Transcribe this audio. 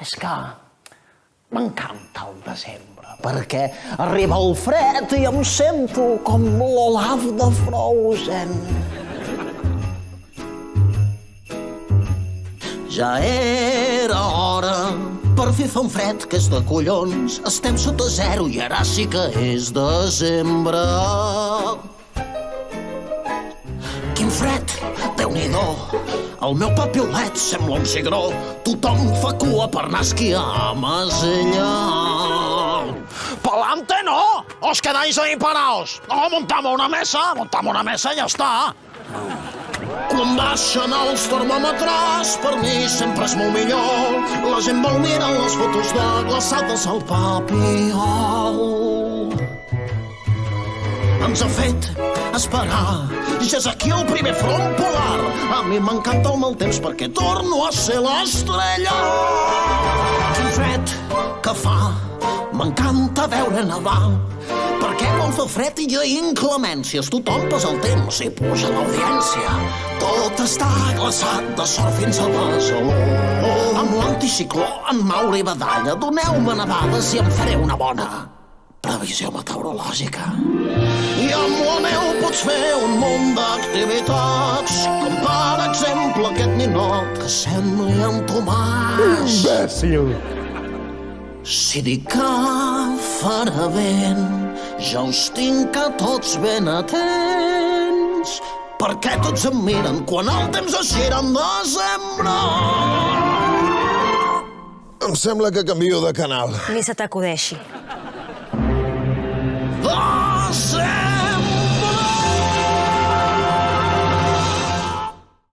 És que m'encanta el desembre, perquè arriba el fred i em sento com l'Olaf de Frozen. Ja era hora, per fi fa un fred que és de collons. Estem sota zero i ara sí que és desembre. Quin fred, Déu-n'hi-do, el meu papiolet sembla un cigró. Tothom fa cua per anar a esquiar a Masella. ¡Pa'lante no! ¡Os quedáis ahí paraos! No, montamos una mesa i ja està. Quan baixen els termòmetres, per mi sempre és molt millor. La gent vol mirar les fotos de glaçades al Papiol. Ens ha fet esperar, ja és aquí el primer front polar. A mi m'encanta el mal temps perquè torno a ser l'estrella. Quin fred que fa, m'encanta veure nevar. Perquè quan fa fred hi ha inclemències, tothom posa el temps i puja l'audiència. Tot està glaçat de sort fins a Besalú. Amb l'anticicló, en Mauri i Badalla, doneu-me nevades i em faré una bona previsió meteorològica. I amb la neu pots fer un munt d'activitats, com per exemple aquest ninot que sembli en Tomàs. Imbècil! Si dic que farà vent, ja us tinc a tots ben atents, perquè tots em miren quan el temps es gira en desembre. Em sembla que canvio de canal. Ni se t'acudeixi.